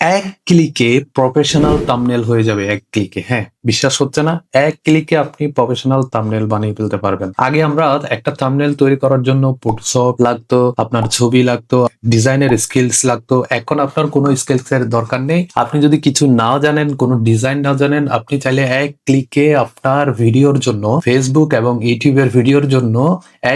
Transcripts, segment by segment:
এক ক্লিকে professional thumbnail হয়ে যাবে। এক ক্লিকে, হ্যাঁ, বিশ্বাস হচ্ছে না? এক ক্লিকে আপনি প্রফেশনাল থাম্বনেল বানিয়ে ফেলতে পারবেন। আগে আমরা একটা থাম্বনেল তৈরি করার জন্য ফটোশপ লাগতো, আপনার ছবি লাগতো, ডিজাইনের স্কিলস লাগতো। এখন আপনার কোনো স্কিলস এর দরকার নেই। আপনি যদি কিছু না জানেন, কোনো ডিজাইন না জানেন, আপনি চাইলে এক ক্লিকে আপনার ভিডিওর জন্য, ফেসবুক এবং ইউটিউবের ভিডিওর জন্য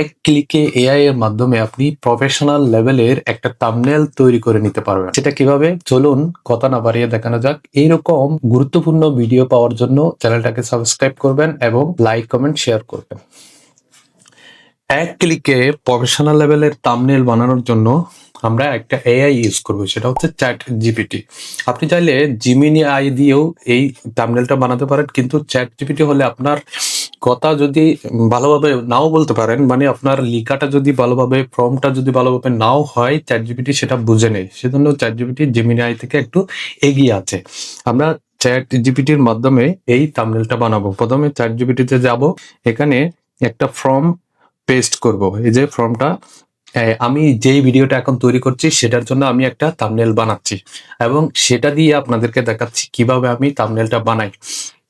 এক ক্লিকে এআই এর মাধ্যমে আপনি প্রফেশনাল লেভেলের একটা থাম্বনেল তৈরি করে নিতে পারবেন। সেটা কিভাবে? চলুন কথা না বাড়িয়ে দেখানো যাক। এইরকম গুরুত্বপূর্ণ ভিডিও পাওয়ার জন্য চ্যানেলটাকে সাবস্ক্রাইব করবেন এবং লাইক, কমেন্ট, শেয়ার করবেন। এক ক্লিকে প্রফেশনাল লেভেলের থাম্বনেল বানানোর জন্য আমরা একটা এআই ইউজ করব, সেটা হচ্ছে চ্যাট জিপিটি। আপনি চাইলে জিমিনি আই দিয়েও এই থাম্বনেলটা বানাতে পারেন, কিন্তু চ্যাট জিপিটি হলে আপনার কথা যদি ভালোভাবে নাও বলতে পারেন, মানে আপনার লেখাটা যদি ভালোভাবে, ফর্মটা যদি ভালোভাবে নাও হয়, চ্যাট জিপিটি সেটা বুঝে নেই। সেজন্য চ্যাট জিপিটি জিমিনি আই থেকে একটু এগিয়ে আছে। আমরা চ্যাট জিপিটির মাধ্যমে এই থাম্বনেলটা বানাবো। প্রথমে চ্যাট জিপিটিতে যাব, এখানে একটা ফর্ম পেস্ট করব। এই যে ফর্মটা, আমি যেই ভিডিওটা এখন তৈরি করছি সেটার জন্য আমি একটা থাম্বনেল বানাচ্ছি এবং সেটা দিয়ে আপনাদেরকে দেখাচ্ছি কিভাবে আমি থাম্বনেলটা বানাই।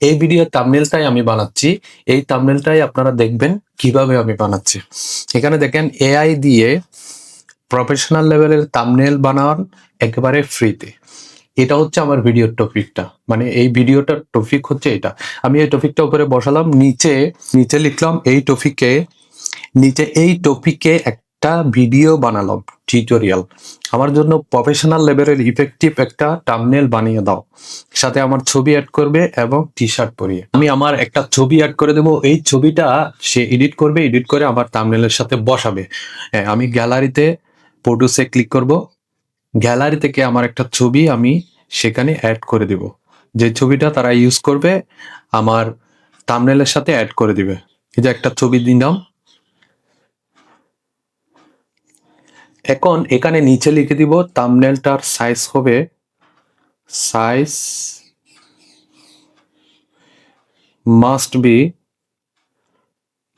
এই ভিডিও থাম্বনেলটাই আমি বানাচ্ছি, এই থাম্বনেলটাই আপনারা দেখবেন কিভাবে আমি বানাচ্ছি। এখানে দেখেন এআই দিয়ে প্রফেশনাল লেভেলের থাম্বনেল বানান একেবারে ফ্রিতে। এটা হচ্ছে আমার ভিডিওর টপিকটা, মানে এই ভিডিওটার টপিক হচ্ছে এটা। আমি এই টপিকটা উপরে বসালাম, নিচে নিচে লিখলাম এই টপিকে একটা ভিডিও বানালাম, টিউটোরিয়াল। আমার জন্য প্রফেশনাল লেভেলের ইফেক্টিভ একটা থাম্বনেল বানিয়ে দাও, সাথে আমার ছবি অ্যাড করবে এবং টি শার্ট পরিয়ে। আমি আমার একটা ছবি অ্যাড করে দেবো, এই ছবিটা সে এডিট করবে, এডিট করে আমার থাম্বনেলের সাথে বসাবে। আমি গ্যালারিতে ফটোসে ক্লিক করব, গ্যালারি থেকে আমার একটা ছবি আমি সেখানে অ্যাড করে দিব। যে ছবিটা তারা ইউজ করবে আমার থাম্বনেলের সাথে অ্যাড করে দিবে। এই যে একটা ছবি দিলাম। এখন এখানে নিচে লিখে দিব থাম্বনেলটার সাইজ হবে, size must be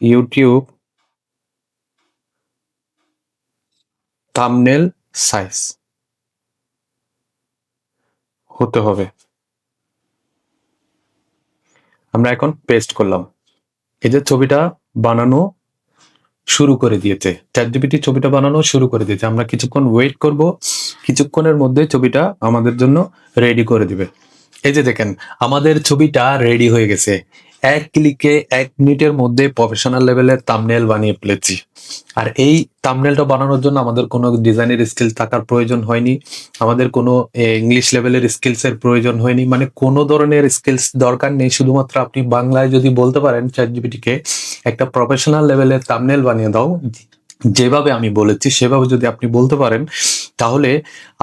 YouTube thumbnail size হতে হবে। আমরা এখন পেস্ট করলাম। এই যে ছবিটা বানানো শুরু করে দিয়েছে, চ্যাটজিপিটি ছবিটা বানানো শুরু করে দিয়েছে। আমরা কিছুক্ষণ ওয়েট করব, কিছুক্ষণের মধ্যে ছবিটা আমাদের জন্য রেডি করে দিবে। এই যে দেখেন আমাদের ছবিটা রেডি হয়ে গেছে। এক ক্লিকে 1 মিনিটের মধ্যে প্রফেশনাল লেভেলের থাম্বনেল বানিয়ে ফেলেছি। আর এই থাম্বনেলটা বানানোর জন্য আমাদের কোনো ডিজাইনের স্কিল থাকার প্রয়োজন হয়নি, আমাদের কোনো ইংলিশ লেভেলের স্কিলস এর প্রয়োজন হয়নি, মানে কোনো ধরনের স্কিলস দরকার নেই। শুধুমাত্র আপনি বাংলায় যদি বলতে পারেন চ্যাটজিপিটিকে একটা প্রফেশনাল লেভেলের থাম্বনেল বানিয়ে দাও, যেভাবে আমি বলেছি সেভাবে যদি আপনি বলতে পারেন, তাহলে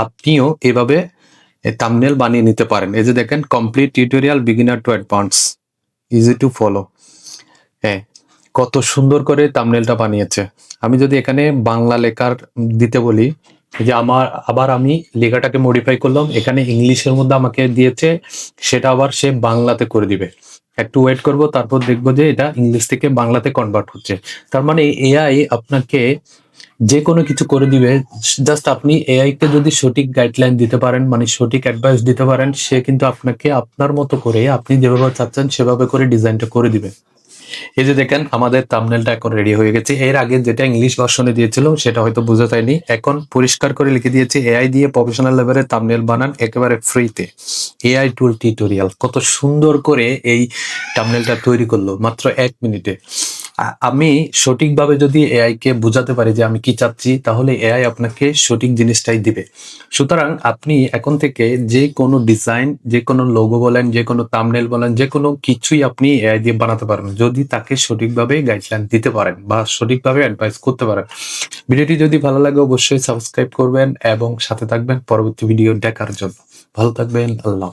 আপনিও এভাবে থাম্বনেল বানিয়ে নিতে পারেন। এই যে দেখেন complete tutorial beginner to advance, easy to follow. হ্যাঁ, কত সুন্দর করে থাম্বনেলটা বানিয়েছে। আমি যদি এখানে বাংলা লেখার দিতে বলি, যে আবার আমি লেখাটাকে মডিফাই করলাম, এখানে ইংলিশের মধ্যে আমাকে দিয়েছে, সেটা আবার সে বাংলাতে করে দিবে। একটু ওয়েট করব, তারপর দেখবো যে এটা ইংলিশ থেকে বাংলাতে কনভার্ট হচ্ছে। তার মানে এআই আপনাকে যে কোনো কিছু করে দিবে। জাস্ট আপনি এআই কে যদি সঠিক গাইডলাইন দিতে পারেন, মানে সঠিক অ্যাডভাইস দিতে পারেন, সে কিন্তু আপনাকে আপনার মতো করে, আপনি যেভাবে চাচ্ছেন সেভাবে করে ডিজাইনটা করে দিবে। এই যে দেখেন আমাদের থাম্বনেলটা এখন রেডি হয়ে গেছে। এর আগে যেটা ইংলিশ ভার্সনে দিয়েছিল সেটা হয়তো বোঝা যায়নি, এখন পরিষ্কার করে লিখে দিয়েছে এআই দিয়ে প্রফেশনাল লেভেলের থাম্বনেল বানান একেবারে ফ্রিতে। এআই টুল টিউটোরিয়াল কত সুন্দর করে এই থাম্বনেলটা তৈরি করলো মাত্র 1 মিনিটে। আমি সঠিকভাবে যদি এআই কে বোঝাতে পারি যে আমি কি চাচ্ছি, তাহলে এআই আপনাকে সঠিক জিনিসটাই দিবে। সুতরাং আপনি এখন থেকে যে কোনো ডিজাইন, যে কোনো লোগো বলেন, যে কোনো থাম্বনেল বলেন, যে কোনো কিছুই আপনি এআই দিয়ে বানাতে পারবেন, যদি তাকে সঠিকভাবে গাইডলাইন দিতে পারেন বা সঠিকভাবে অ্যাডভাইস করতে পারেন। ভিডিওটি যদি ভালো লাগে অবশ্যই সাবস্ক্রাইব করবেন এবং সাথে থাকবেন পরবর্তী ভিডিও দেখার জন্য। ভালো থাকবেন, আল্লাহ।